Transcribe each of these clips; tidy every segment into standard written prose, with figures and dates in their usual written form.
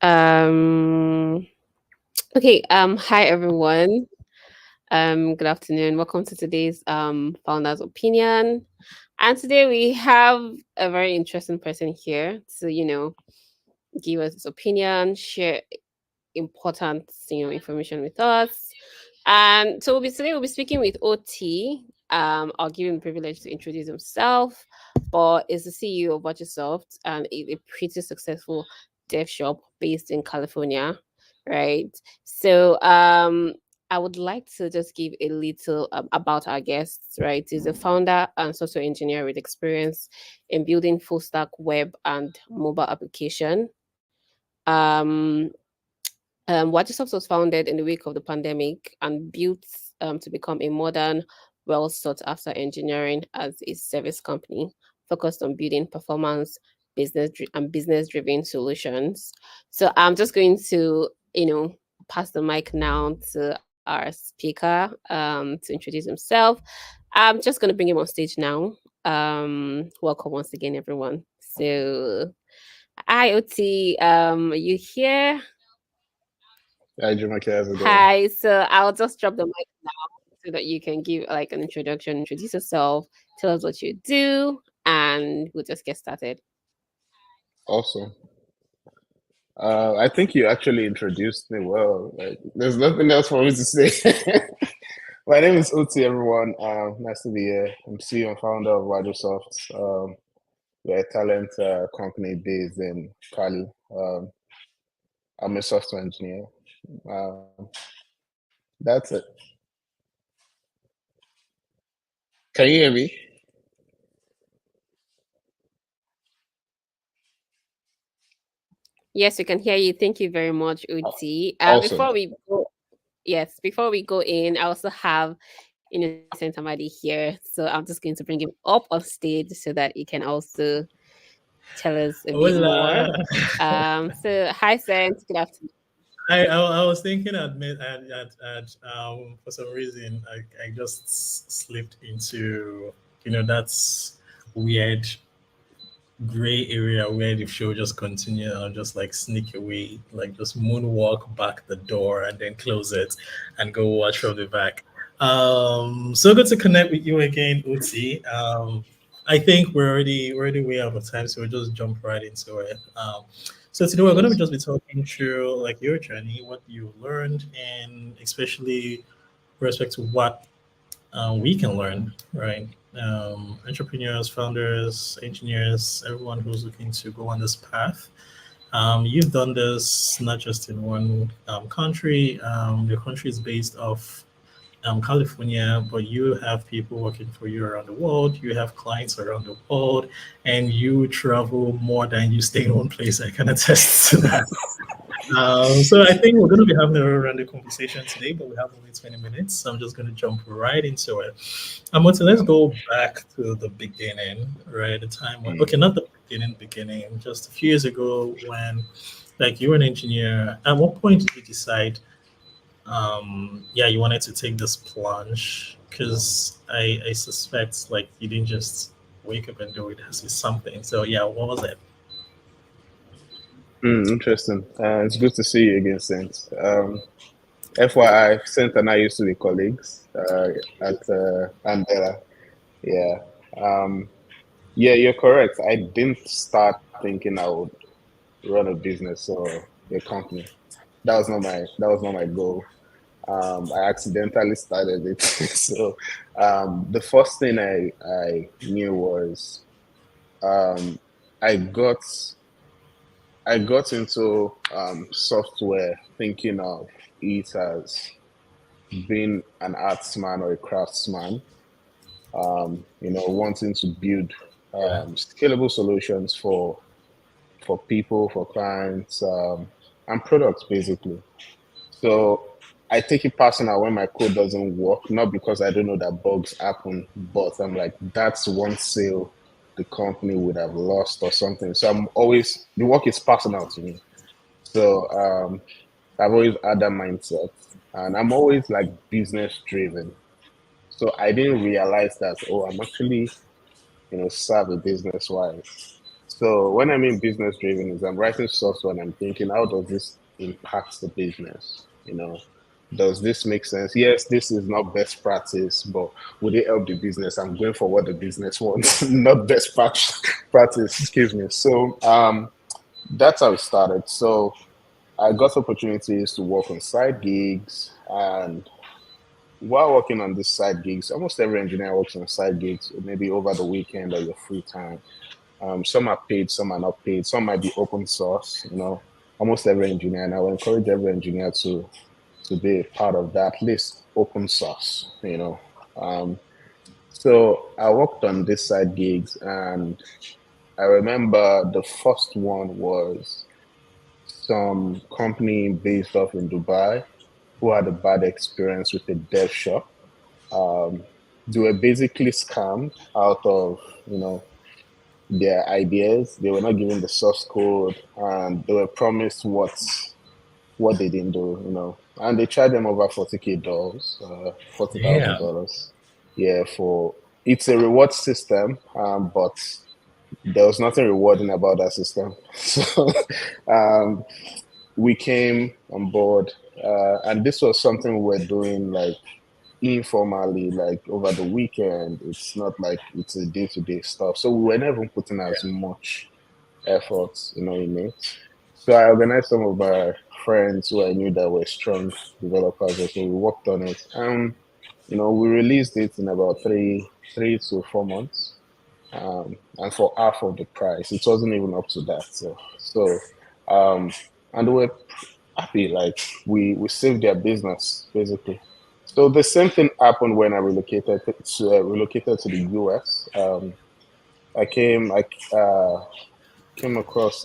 Um, okay. Hi everyone. Good afternoon. Welcome to today's founder's opinion. And today we have a very interesting person here to, give us his opinion, share important, information with us. And so today we'll be speaking with OT. I'll give him the privilege to introduce himself, but is the CEO of Microsoft and is a pretty successful dev shop based in California, right? So I would like to just give a little about our guests, right? He's a founder and software engineer with experience in building full stack web and mobile application. Um, Microsoft was founded in the wake of the pandemic and built to become a modern, well sought after engineering as a service company focused on building performance, and business driven solutions. So I'm just going to, pass the mic now to our speaker to introduce himself. I'm just going to bring him on stage now. Welcome once again, everyone. So, hi, Oti. Are you here? Hi, Jumake, how's it going? Hi, so I'll just drop the mic now so that you can give like an introduction, introduce yourself, tell us what you do, and we'll just get started. Awesome. I think you actually introduced me well. Like, there's nothing else for me to say. My name is Uti, everyone. Nice to be here. I'm CEO and founder of Microsoft. We're a talent company based in Cali. I'm a software engineer. Um, that's it. Can you hear me? Yes, we can hear you. Thank you very much, Uti. Awesome. Before we go in, I also have Innocent Amadi here, so I'm just going to bring him up on stage so that he can also tell us a bit more. Hola. So hi, Saint. Good afternoon. I was thinking for some reason I just slipped into that's weird gray area where the show just continue and just like sneak away, like just moonwalk back the door and then close it and go watch from the back. So good to connect with you again, Uti. I think we're already way out of time, so we'll just jump right into it. So today we're going to Yes. just be talking through like your journey, what you learned, and especially with respect to what we can learn, right? Entrepreneurs, founders, engineers, everyone who's looking to go on this path. You've done this not just in one country. Your country is based off California, but you have people working for you around the world. You have clients around the world, and you travel more than you stay in one place. I can attest to that. So I think we're going to be having a random conversation today, but we have only 20 minutes. So I'm just going to jump right into it. So let's Yeah. go back to the beginning, right? The time when, Mm. okay, not the beginning, just a few years ago when, like, you were an engineer. At what point did you decide, yeah, you wanted to take this plunge? Because I suspect, like, you didn't just wake up and do it as something. So, yeah, what was it? Interesting. It's good to see you again, Saint. FYI, Saint and I used to be colleagues at Andela. Yeah. Um, yeah, you're correct. I didn't start thinking I would run a business or a company. That was not my goal. I accidentally started it. So the first thing I knew was um, I got I got into software thinking of it as being an artsman or a craftsman, wanting to build Yeah. scalable solutions for people, for clients, and products basically. So I take it personal when my code doesn't work, not because I don't know that bugs happen, but I'm like, that's one sale the company would have lost or something. So I'm always, the work is personal to me. So I've always had that mindset, and I'm always like business driven. So I didn't realize that, oh, I'm actually, serve a business wise. So when I mean business driven is I'm writing software and I'm thinking, how does this impact the business? Does this make sense? Yes, this is not best practice, but would it help the business? I'm going for what the business wants, not practice. Excuse me. So that's how it started. So I got opportunities to work on side gigs, and while working on these side gigs, almost every engineer works on side gigs, maybe over the weekend or your free time. Some are paid, some are not paid, some might be open source. Almost every engineer, and I will encourage every engineer to be a part of that, at least open source. So I worked on this side gigs, and I remember the first one was some company based off in Dubai who had a bad experience with a dev shop. Um, they were basically scammed out of, their ideas. They were not given the source code, and they were promised what they didn't do. And they charged them over 40K dollars, Yeah. $40,000. Yeah, for it's a reward system, but there was nothing rewarding about that system. So um, we came on board, and this was something we were doing like informally, like over the weekend. It's not like it's a day-to-day stuff. So we were never putting as much effort, in it. So I organized some of my friends who I knew that were strong developers, so we worked on it. We released it in about 3 to 4 months, and for half of the price. It wasn't even up to that. So, and we were happy. Like we saved their business basically. So the same thing happened when I relocated to the US. I came across.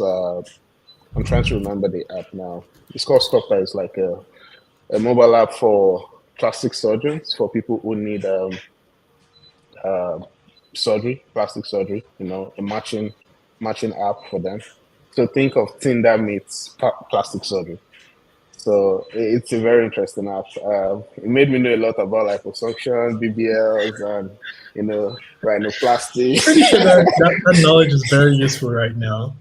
I'm trying to remember the app now. It's called Stopper. It's like a mobile app for plastic surgeons, for people who need uh, surgery, plastic surgery. A matching app for them. So think of Tinder meets plastic surgery. So it's a very interesting app. It made me know a lot about liposuction, BBLs, and rhinoplasty. Pretty sure that knowledge is very useful right now.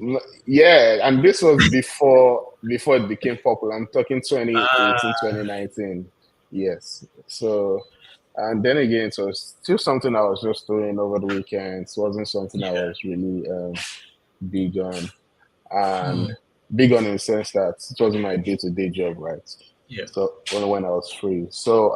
Yeah, and this was before it became popular. I'm talking 2018, Uh, 2019. Yes. So, and then again, it was still something I was just doing over the weekends. It wasn't something I yeah. was really big on, and Mm, big on in the sense that it wasn't my day-to-day job, right? yeah. So only when I was free. So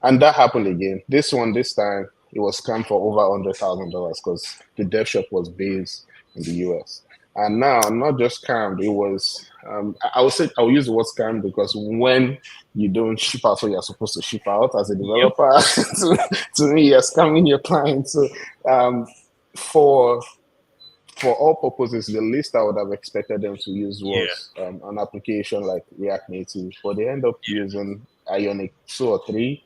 and that happened again. This time, it was scammed for over $100,000 because the dev shop was based in the US. And now, not just scammed, it was. I would say I will use the word scam because when you don't ship out what you're supposed to ship out as a Yep. developer, to me, you're scamming your client. So, for all purposes, the least I would have expected them to use Yeah. was an application like React Native, but they end up using Ionic 2 or 3,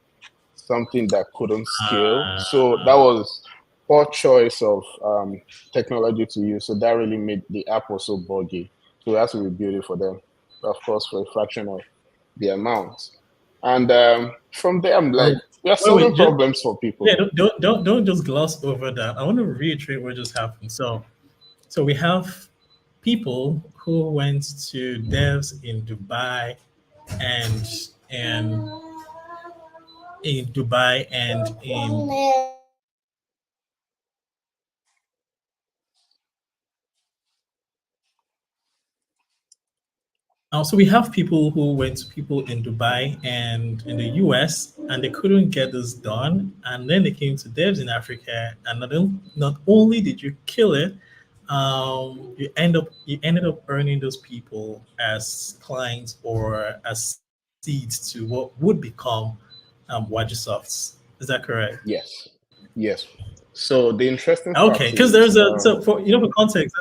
something that couldn't scale. So that Uh, was poor choice of technology to use. So that really made the app was so buggy. So we had to rebuild it for them, of course, for a fraction of the amount. And from there, I'm like, well, we are wait, solving just problems for yeah. people. Don't just gloss over that. I want to reiterate what just happened. So we have people who went to devs in Dubai and and in Dubai and in so we have people who went to people in Dubai and in the US and they couldn't get this done. And then they came to devs in Africa and not only did you kill it, you ended up earning those people as clients or as seeds to what would become Wajisofts. Is that correct? Yes, yes. So the interesting Okay, part because there's is, a so for for context,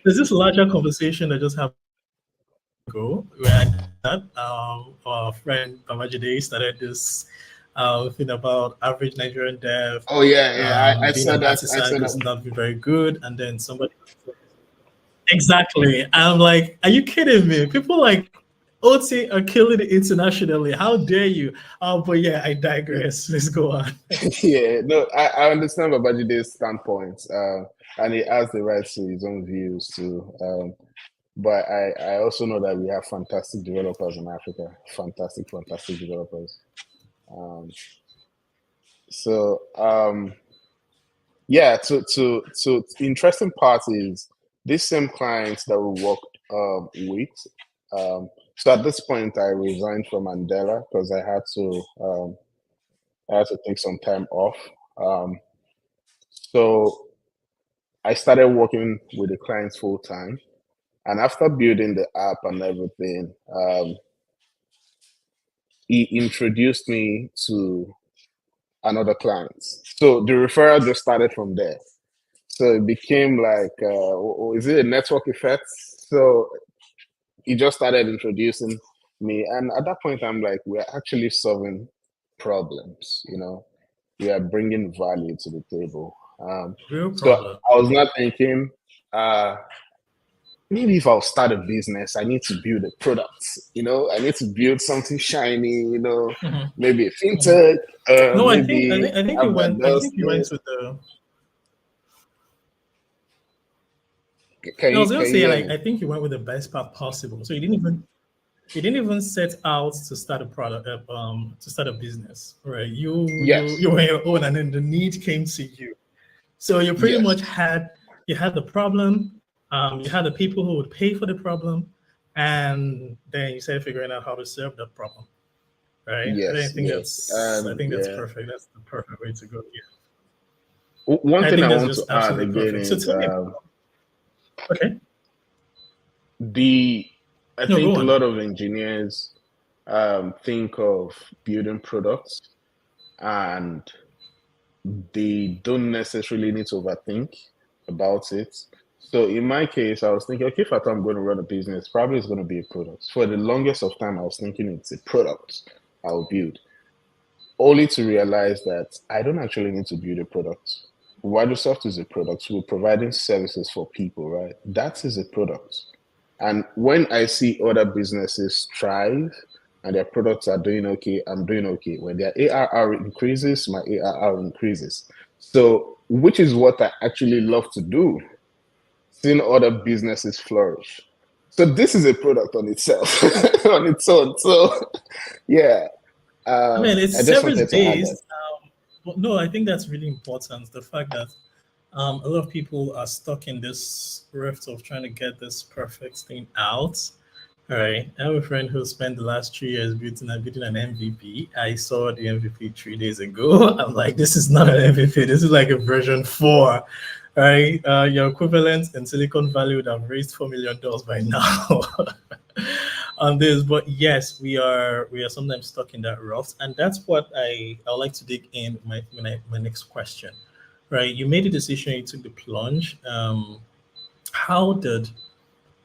there's this larger conversation that just happened a few days ago where I did that. Our friend Babajide started this thing about average Nigerian dev oh yeah, yeah, I being saw an that. I artisan saw because that. it's not been very good, and then somebody exactly. I'm like, are you kidding me? People like OT are killing it internationally. How dare you? But yeah, I digress. Let's go on. Yeah, no, I understand Babajide's standpoint. and he has the right to his own views too. But I also know that we have fantastic developers in Africa, fantastic developers. Um, so yeah, to interesting part is this same clients that we worked with. So at this point, I resigned from Mandela because I had to take some time off. Um, so I started working with the clients full time. And after building the app and everything, he introduced me to another client. So the referral just started from there. So it became like, is it a network effect? So he just started introducing me. And at that point, I'm like, we're actually solving problems, we are bringing value to the table. Real So problem. I was not thinking, uh, maybe if I'll start a business, I need to build a product, I need to build something shiny, Mhm, maybe a mhm. fintech, No, maybe I think app that I does think you went this. with the. Can No, I you was gonna can you say hear like me? I think you went with the best path possible. So you didn't even set out to start a product, to start a business, right? Yes, You were your own, and then the need came to you. So you pretty yes, much had the problem, you had the people who would pay for the problem, and then you started figuring out how to serve that problem, right? yes, yes. I And think that's yeah, perfect. That's the perfect way to go. Yeah, one I thing think I that's want to just add absolutely again perfect. So is tell me, okay, the I no, think go a on. lot of engineers think of building products and they don't necessarily need to overthink about it. So in my case, I was thinking, okay, if I thought I'm going to run a business, probably it's going to be a product. For the longest of time, I was thinking it's a product I'll build, only to realize that I don't actually need to build a product. Microsoft is a product. We're providing services for people, right? That is a product. And when I see other businesses thrive and their products are doing okay, I'm doing okay. When their ARR increases, my ARR increases. So, which is what I actually love to do, seeing other businesses flourish. So, this is a product on itself, on its own. So, yeah, I mean, it's I just service wanted to add that. based. But no, I think that's really important. The fact that a lot of people are stuck in this rift of trying to get this perfect thing out. All right. I have a friend who spent the last 3 years building an MVP. I saw the MVP 3 days ago. I'm like, this is not an MVP. This is like a version 4. All right. Your equivalent in Silicon Valley would have raised $4 million by now. On this. But yes, we are sometimes stuck in that rut, and that's what I would like to dig in my next question. Right, you made a decision, you took the plunge. How did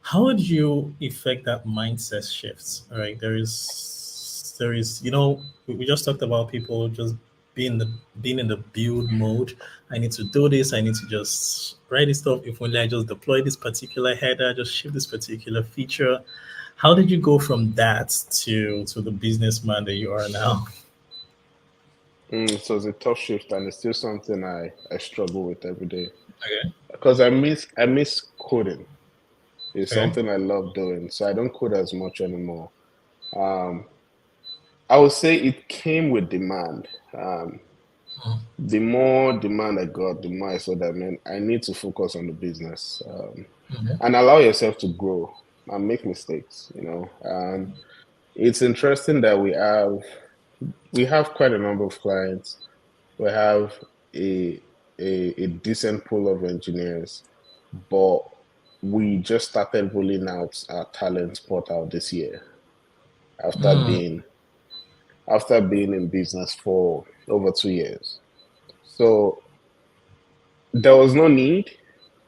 how did you effect that mindset shifts? All right, there is we just talked about people just being in the build mode. I need to do this. I need to just write this stuff. If only I just deploy this particular header, just ship this particular feature. How did you go from that to the businessman that you are now? So it's a tough shift, and it's still something I struggle with every day Okay. because I miss coding. It's Okay. something I love doing, so I don't code as much anymore. Um, I would say it came with demand. The more demand I got, the more I saw that, man, I need to focus on the business, Mhm. and allow yourself to grow and make mistakes. It's interesting that we have quite a number of clients. We have a a decent pool of engineers, but we just started rolling out our talent portal this year after Mm. being after being in business for over 2 years. So there was no need,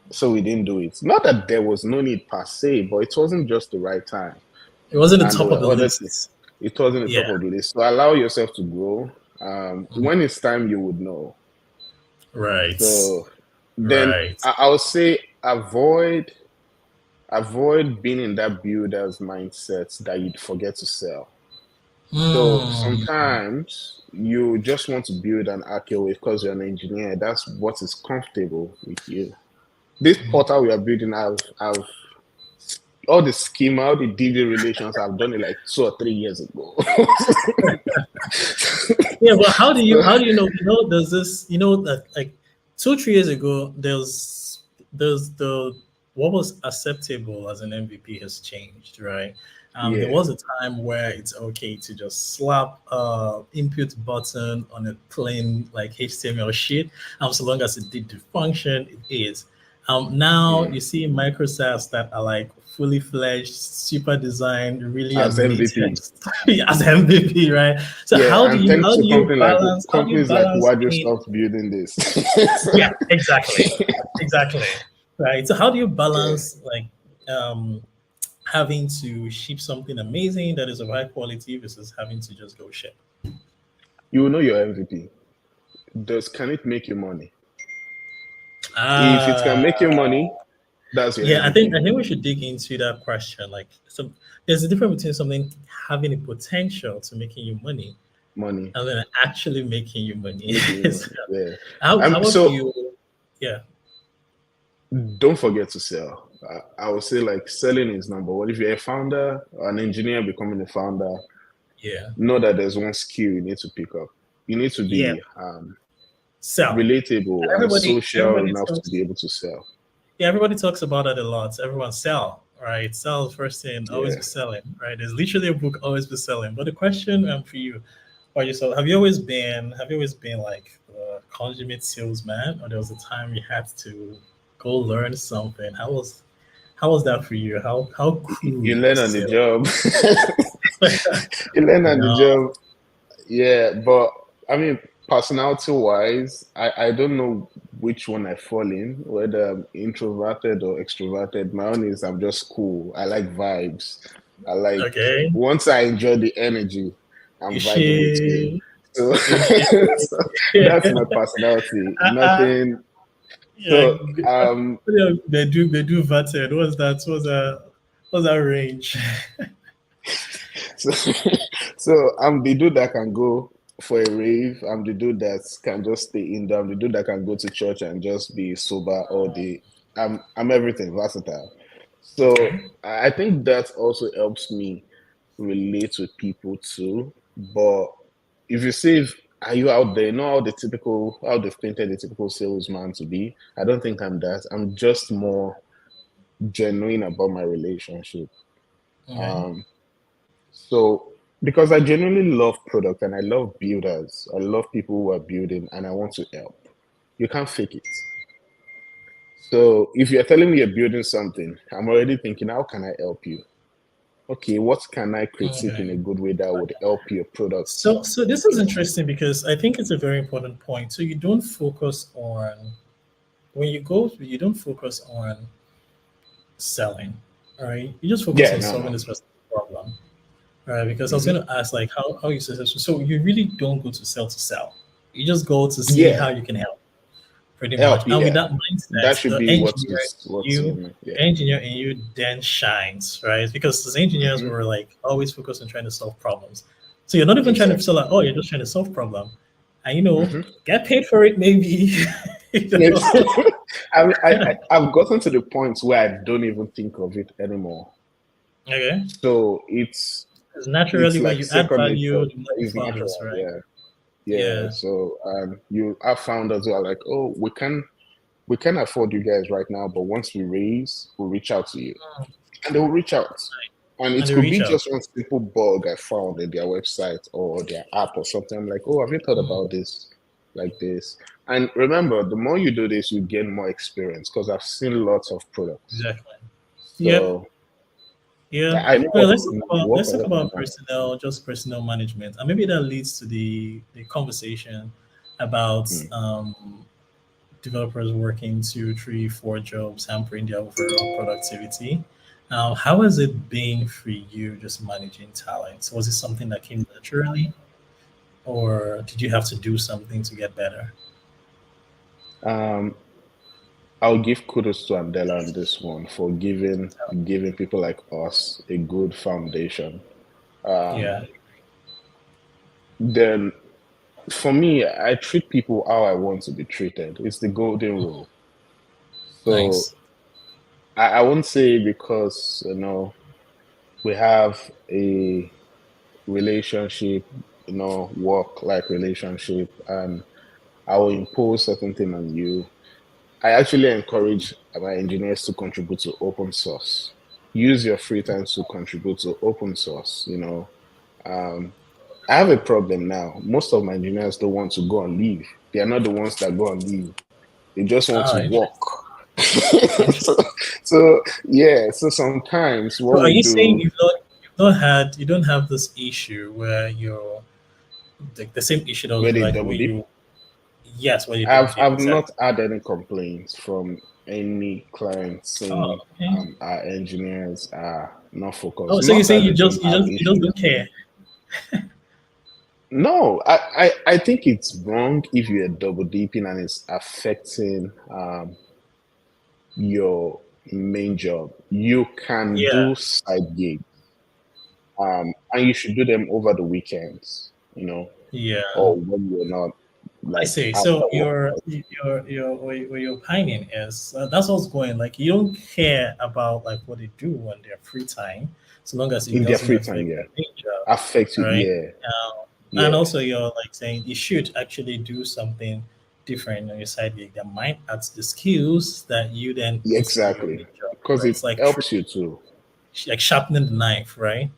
so we didn't do it. Not that there was no need per se, but it wasn't just the right time. It wasn't the And there top of the were other things. list. It wasn't the top Yeah. of the list. So allow yourself to grow. Mhm. When it's time, you would know. Right. So then Right. I would say avoid being in that builder's mindset that you'd forget to sell. So Mm. sometimes you just want to build an arcade because you're an engineer. That's what is comfortable with you. this portal we are building, I've all the schema, all the DD relations, I've done it like 2 or 3 years ago. Yeah, but So, how do you know? There's this, that like 2 3 years ago, there's the what was acceptable as an MVP has changed, right? There yeah, was a time where it's okay to just slap input button on a plain like HTML sheet, so long as it did the function it is. Now yeah. you see microsites that are like fully fledged, super designed, really As animated MVPs. as MVP, right? So Yeah, and thanks to how do you companies like balance Wadu being stopped building this. yeah, exactly, right? So how do you Yeah. balance like having to ship something amazing that is of high quality versus having to just go ship? You will know your MVP. Can it make you money? If it Ah, can make you money, that's your yeah, MVP. I think we should dig into that question. Like, so there's a difference between something having a potential to making you money Money. and then actually making you money. Making you So money. Yeah. how about So you? Yeah, don't forget to sell. I would say like selling is number one. If you're a founder or an engineer becoming a founder, yeah, know that there's one skill you need to pick up. You need to yeah. be Sell. relatable and social Everybody enough to be talks. able to sell. Yeah, everybody talks about that a lot. Everyone sell, right? Sell first thing, always Yeah. be selling, right? There's literally a book, always be selling. But the question for you, or yourself, have you always been like a consummate salesman, or there was a time you had to go learn something? How was that for you? How You cool learn was on the sales? job. You learn on the No. job. Yeah, but I mean, personality wise, I don't know which one I fall in, whether I'm introverted or extroverted. My own is I'm just cool. I like vibes. I like Okay. once I enjoy the energy, I'm vibing with you. Ishi. So, Ishi. so that's my personality. Nothing. Yeah, So they do vetted. What's that range? So, so I'm the dude that can go for a rave. I'm the dude that can just stay indoor. I'm the dude that can go to church and just be sober all day. I'm everything, versatile. So Okay. I think that also helps me relate with people too. But if you say, are you out there? You know how they've painted the typical salesman to be. I don't think I'm that. I'm just more genuine about my relationship. Okay. Um, so, because I genuinely love product and I love builders, I love people who are building and I want to help. You can't fake it. So, if you're telling me you're building something, I'm already thinking, how can I help you? Okay, what can I critique in a Okay. good way that would help your product? So this is interesting because I think it's a very important point. So you don't focus on when you go, you don't focus on selling, right? You just focus Yeah, on no, solving no. this person's problem, right? Because I was Hmm. going to ask like how you successful. So you really don't go to sell. You just go to see how Yeah, you can help, pretty much. help. And with Yeah, that that mindset, should the be engineer in what's you, in me. Yeah. the engineer in you then shines, right? Because as engineers, Hmm. we're like always focused on trying to solve problems. So you're not even trying to sell Exactly. like, oh, you're just trying to solve problem, and Hmm. get paid for it, maybe. you It's, know? I've gotten to the point where I don't even think of it anymore. Okay. So 'Cause it's naturally, when like you add second value, nature. the money It's follows, natural, right? yeah, yeah. Yeah. So you have founders who are like, oh, we can afford you guys right now, but once we raise, we'll reach out to you, and they will reach out, and And it they could reach be out. just one simple bug I found in their website or their app or something. I'm like, oh, have you thought Mm, about this, like this? And remember, the more you do this, you gain more experience because I've seen lots of products. exactly. Yep. So Yeah. I know Well, what let's talk will about work let's and talk what will about not. personal management, and maybe that leads to the conversation about Hmm. developers working 2 3 4 jobs, hampering their overall productivity. How has it been for you just managing talent? Was it something that came naturally, or did you have to do something to get better? Um, I'll give kudos to Andela on this one for giving people like us a good foundation. Um, Yeah. then for me, I treat people how I want to be treated. It's the golden rule. So Nice. I won't say because we have a relationship, work like relationship, and I will impose certain thing on you. I actually encourage my engineers to contribute to open source. Use your free time to contribute to open source. Um, I have a problem now. Most of my engineers don't want to go on leave. They are not the ones that go on leave. They just want to Ah, work. interesting. so, Interesting. so yeah. So sometimes what So are we you saying do you don't have this issue where you're the same issue that was where they like double where dip. you yes, where you double I've dip I've exactly. not had any complaints from any client Oh, saying okay. our engineers are not Oh, focused. so you're Not saying that they don't have you just issues. don't care. No, I think it's wrong if you're double dipping and it's affecting your main job. You can Yeah, do side gigs, and you should do them over the weekends, yeah. or when you're not I like see. after So work. where your opining is that's what's going. Like you don't care about like what they do on their free time, so long as it In their doesn't free time, affect yeah. their main job, Affect you, right? yeah, And yeah, also you're like saying you should actually do something different on your side gig that might add to the skills that you then yeah, put into your exactly. main job. Because Right? it It's like helps you too. like sharpening the knife, right?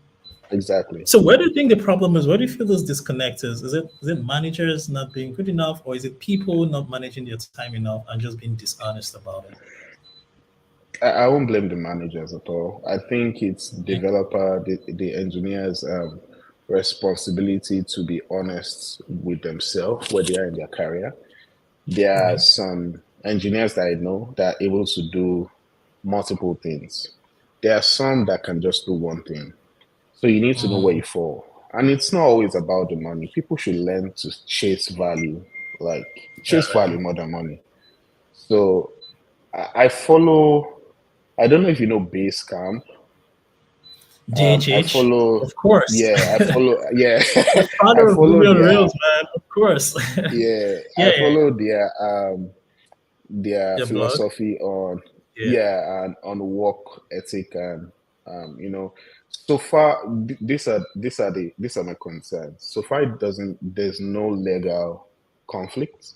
Exactly. So where do you think the problem is? Where do you feel this disconnect is? Is it managers not being good enough, or is it people not managing their time enough and just being dishonest about it? I won't blame the managers at all. I think it's developer, the engineers' responsibility to be honest with themselves where they are in their career. There are Right. some engineers that I know that are able to do multiple things. There are some that can just do one thing. So you need to know where Mm, you fall. And it's not always about the money. People should learn to chase value, like all chase right. value more than money. So I follow, I don't know if you know Basecamp. I DHH, follow, of course. yeah, I follow, yeah, The I father of follow Ruby on their, Rails, man. Of course. yeah, Yeah, I yeah. follow their Your blog. philosophy on, Yeah. yeah, and on work ethic and so far these are my concerns. So far it doesn't there's no legal conflict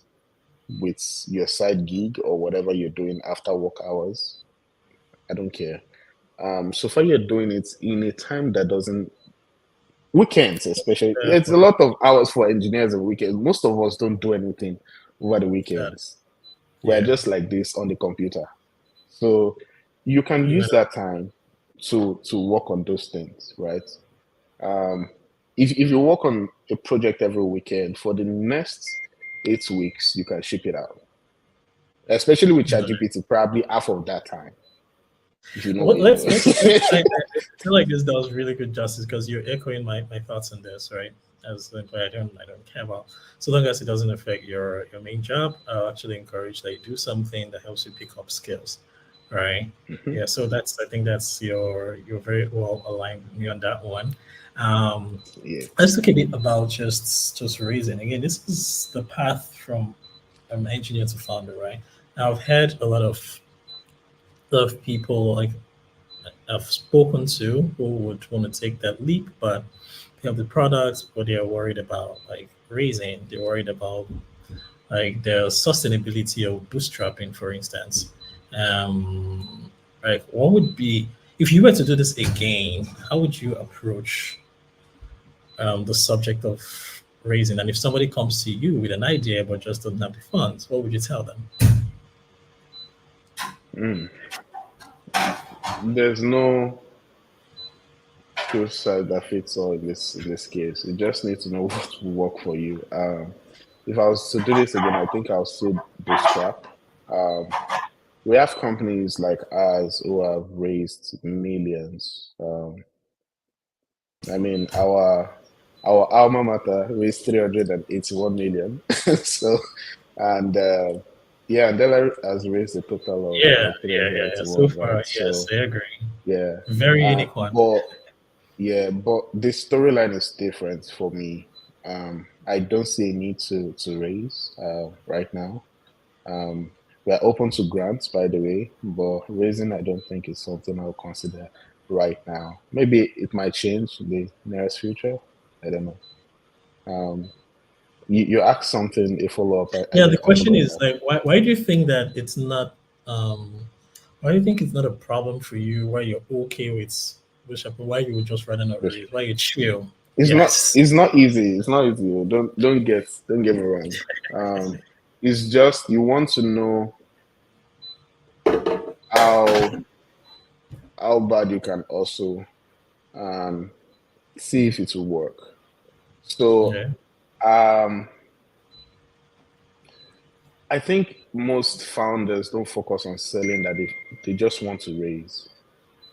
with your side gig or whatever you're doing after work hours. I don't care. So far you're doing it in a time that doesn't weekends especially. It's a Well, lot of hours for engineers and weekends. Most of us don't do anything over the got it. weekends. We're Yeah. just like this on the computer. So you can You use know, that time to work on those things, right? Um, if you work on a project every weekend for the next 8 weeks, you can ship it out. Especially with got ChatGPT, probably half of that time, if you know what Well, you're doing. I feel like this does really good justice because you're echoing my thoughts on this, right? As like I don't care about so long as it doesn't affect your main job. I'll actually encourage that you do something that helps you pick up skills, right? Mhm. Yeah, so that's I think that's you're very well aligned with me on that one. Yeah, Let's talk a bit about just raising. Again, this is the path from engineer to founder, right? Now, I've heard a lot of people like I've spoken to who would want to take that leap, but they have the products, but they are worried about like raising. They're worried about like the sustainability of bootstrapping, for instance. Like what would be if you were to do this again? How would you approach the subject of raising? And if somebody comes to you with an idea but just doesn't have the funds, what would you tell them? mm. There's no two side that fits all in this case. You just need to know what will work for you. If I was to do this again, I think I'll still bootstrap. Um, we have companies like ours who have raised millions. I mean, our alma mater raised 381 million. So, and yeah, Della has raised a total of Yeah, like yeah. So 381, right? far, yes, So, I agree. yeah, Very unique one. but yeah, but the storyline is different for me. I don't see a need to raise right now. We are open to grants, by the way, but raising, I don't think is something I'll consider right now. Maybe it might change in the nearest future. I don't know. Um, you ask something, a follow up. Yeah, the I question forgot is now. like, why do you think that it's not? Why do you think it's not a problem for you? Why you're okay with Bishop? Why you would just rather not raise? Why you chill? It's not. Yes. It's not easy. It's not easy. Don't get me wrong. Um, it's just you want to know how bad you can also um see if it will work. So Yeah. um, I think most founders don't focus on selling that they just want to raise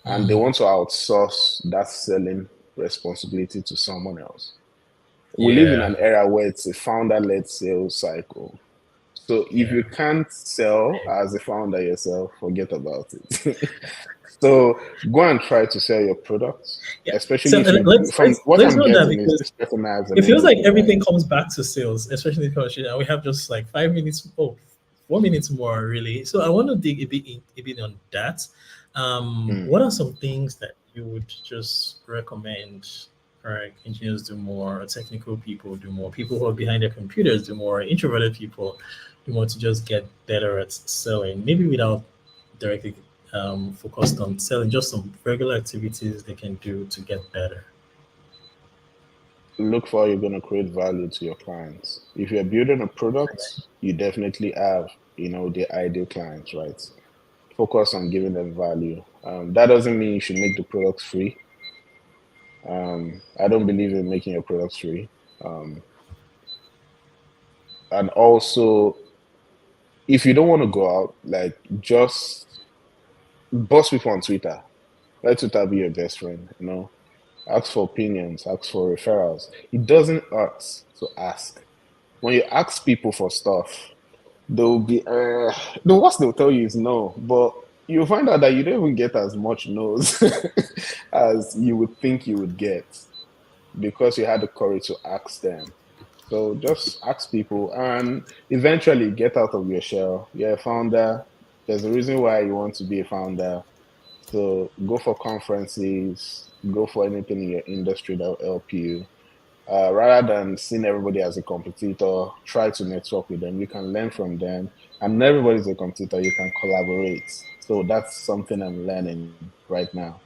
and they Mm, want to outsource that selling responsibility to someone else. We live in yeah. an era where it's a founder-led sales cycle. So if Yeah. you can't sell as a founder yourself, forget about it. So go and try to sell your products, Yeah. So especially if you, let's from what let's I'm know that getting is because this person has an it feels like MVP, everything right? comes back to sales, especially because we have just like 5 minutes. Oh, 4 minutes more, really. So I want to dig a bit on that. Mm. What are some things that you would just recommend? Right, engineers do more, technical people do more, people who are behind their computers do more, introverted people do more to just get better at selling. Maybe without directly focused on selling, just some regular activities they can do to get better. Look for how you're going to create value to your clients. If you're building a product, you definitely have, the ideal clients, right? Focus on giving them value. That doesn't mean you should make the product free. I don't believe in making your products free. Um, and also, if you don't want to go out, like just boss people on Twitter. Let Twitter be your best friend, Ask for opinions, ask for referrals. It doesn't hurt to ask. When you ask people for stuff, they'll be the worst they'll tell you is no, but you'll find out that you don't even get as much no's as you would think you would get because you had the courage to ask them. So just ask people and eventually get out of your shell. You're a founder. There's a reason why you want to be a founder. So go for conferences, go for anything in your industry that will help you. Rather than seeing everybody as a competitor, try to network with them. You can learn from them. And not everybody's a competitor. You can collaborate. So that's something I'm learning right now.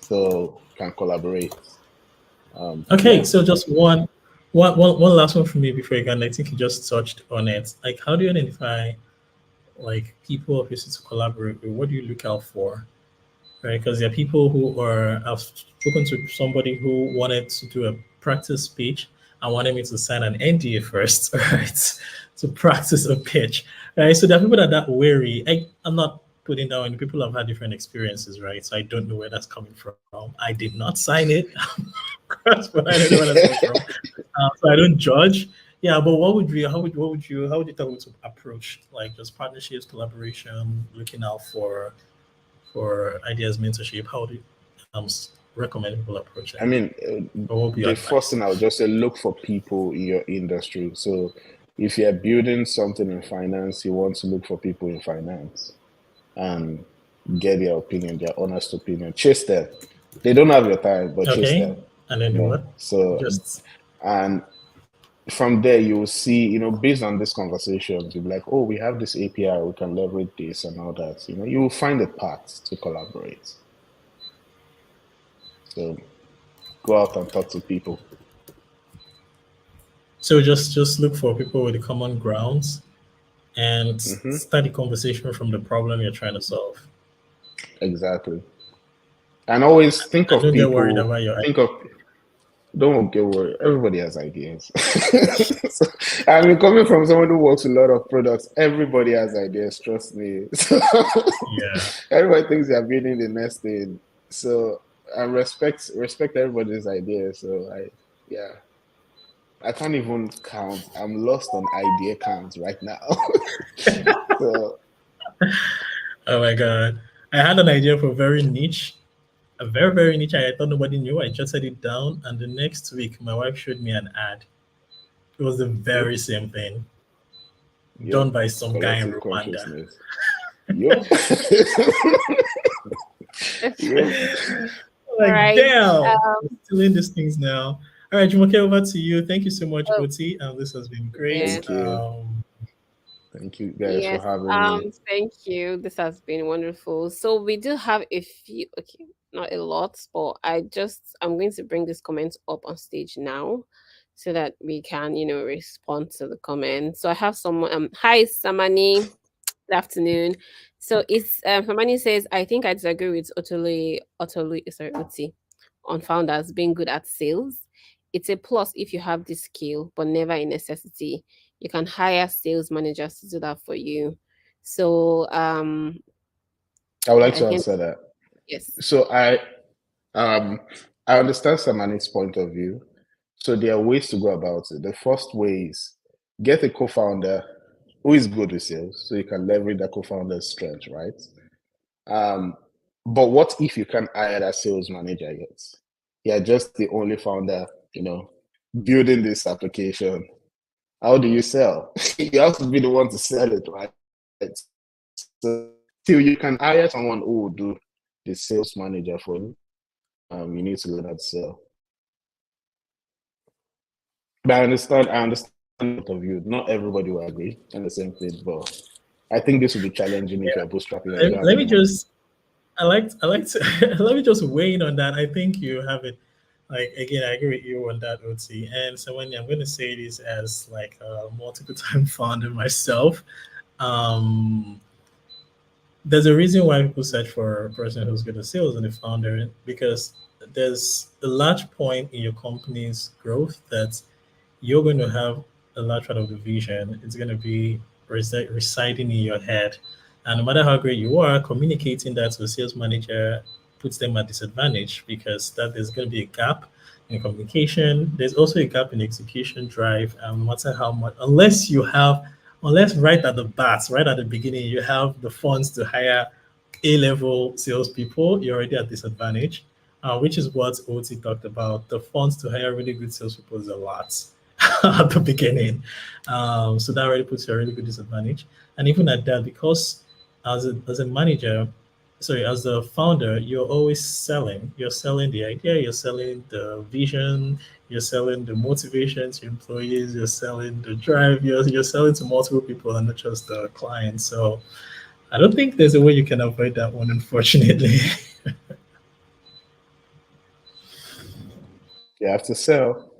So can collaborate. Okay, Yeah. so just one last one from me before you can. I think you just touched on it. Like, how do you identify like people obviously to collaborate with? What do you look out for? Right, because there are people who are. I've spoken to somebody who wanted to do a practice speech. I wanted me to sign an NDA first, right, to practice a pitch. Right, so there are people that are that wary. I'm not putting down any people have had different experiences, right? So I don't know where that's coming from. I did not sign it, but I don't know where that's coming from. So I don't judge. Yeah, but how would you tell me to approach like just partnerships, collaboration, looking out for ideas, mentorship? How do you recommend people approach that? I mean, Or what would be your the first advice? thing I would just say, look for people in your industry. So if you're building something in finance, you want to look for people in finance and get their opinion, their honest opinion. Chase them. They don't have your time, but chase Okay, them. and then do what? So Just and from there you will see, based on these conversations, you'll be like, oh, we have this API, we can leverage this and all that. You will find a path to collaborate. So go out and talk to people. so just look for people with the common grounds and Hmm. start the conversation from the problem you're trying to solve. Exactly. And always think And of don't get worried people, about your think of, don't get worried, everybody has ideas. So, I mean, coming from someone who works with a lot of products, everybody has ideas, trust me. So, yeah. everybody thinks they're building the next thing. So I respect everybody's ideas. So yeah, I can't even count. I'm lost on idea count right now. So Oh my god. I had an idea for very niche, a very, very niche. I thought nobody knew. I jotted it down, and the next week, my wife showed me an ad. It was the very oops. same thing. done Yep. by some guy in Collective Rwanda. consciousness. Yep. Yep. All Like, right. damn, we're still in these things now. All right, Jumoke, over to you. Thank you so much, Oh, Oti. This has been great. yes. Thank you. Thank you guys for Yes. having me. Thank you. This has been wonderful. So we do have a few, okay, not a lot, but I'm going to bring this comment up on stage now so that we can, respond to the comment. So I have someone, hi, Samani. Good afternoon. So it's Hermione says, I think I disagree with Oti on founders being good at sales. It's a plus if you have the skill, but never a necessity. You can hire sales managers to do that for you. So I would yeah, like I to think answer that. yes. So um I understand Samani's point of view. So there are ways to go about it. The first way is get a co-founder who is good with sales, so you can leverage that co-founder's strength, right? Um, but what if you can't hire that sales manager yet? You're just the only founder, building this application. How do you sell? You have to be the one to sell it, right? So till you can hire someone who will do the sales manager for you, you need to learn how to sell. But I understand the point of view. Not everybody will agree on the same thing, but I think this will be challenging if Yeah. you're bootstrapping and you don't have Let any me money. just I like to let me just weigh in on that. I think you have it. Like again, I agree with you on that, OT. And so when I'm going to say this as like a multiple time founder myself, um, there's a reason why people search for a person who's good at sales and a founder because there's a large point in your company's growth that you're going to have a large part of the vision. It's going to be residing in your head. And no matter how great you are, communicating that to a sales manager puts them at disadvantage because that there's going to be a gap in communication. There's also a gap in execution drive. No matter how much, unless right at the bat, right at the beginning, you have the funds to hire A-level salespeople, you're already at disadvantage, which is what OT talked about. The funds to hire really good salespeople is a lot at the beginning. So that already puts you at a really good disadvantage. And even at that, because as a manager, sorry, as a founder, you're always selling. You're selling the idea, you're selling the vision, you're selling the motivation to employees, you're selling the drive, you're selling to multiple people and not just the client. So I don't think there's a way you can avoid that one, unfortunately. You have to sell.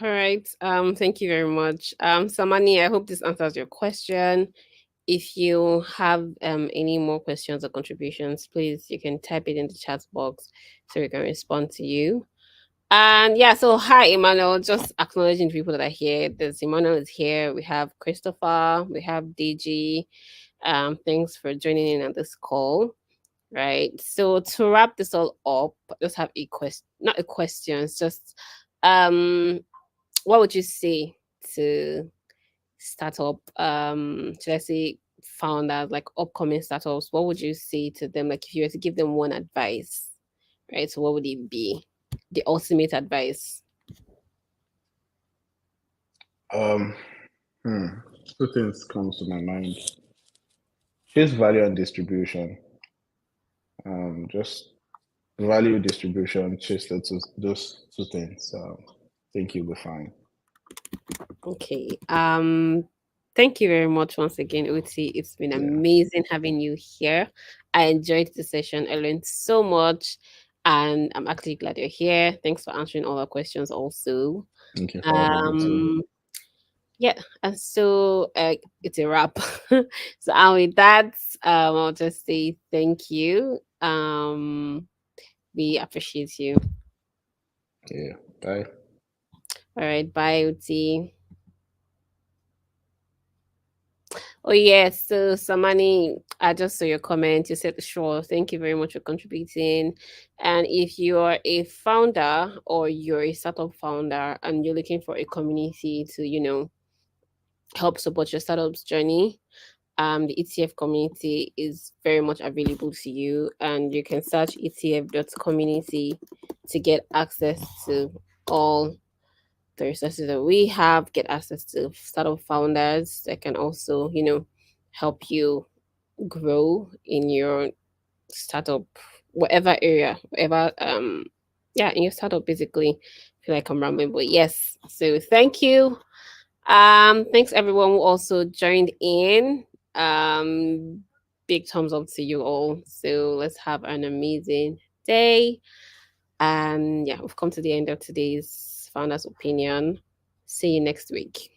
All right. Thank you very much. Samani, I hope this answers your question. If you have any more questions or contributions, please you can type it in the chat box so we can respond to you. And yeah, so hi Emmanuel, just acknowledging the people that are here. There's Emmanuel is here. We have Christopher, we have DG. Thanks for joining in on this call. Right. So to wrap this all up, just have a question, not a question, it's just what would you say to startup, should I say founders, like upcoming startups, what would you say to them? Like if you were to give them one advice, right? So what would it be? The ultimate advice. Um, hmm. Two things comes to my mind. Face value and distribution. Just value distribution, chase those two things. I think you'll be fine. Okay. Thank you very much once again, Uti. It's been Yeah. amazing having you here. I enjoyed the session. I learned so much and I'm actually glad you're here. Thanks for answering all our questions also. Thank you for having me too. Um yeah, and so it's a wrap. So and with that, I'll just say thank you. We appreciate you. Yeah. Bye. All right, bye, Uti. Oh yes, so Samani, I just saw your comment. You said sure. Thank you very much for contributing. And if you are a founder or you're a startup founder and you're looking for a community to, help support your startup's journey, the ETF community is very much available to you, and you can search ETF.community to get access to all the resources that we have, get access to startup founders that can also, help you grow in your startup, whatever area, whatever yeah, in your startup basically. I feel like I'm rambling, but yes. So thank you. Thanks everyone who also joined in. Big thumbs up to you all. So let's have an amazing day. And yeah, we've come to the end of today's founder's opinion. See you next week.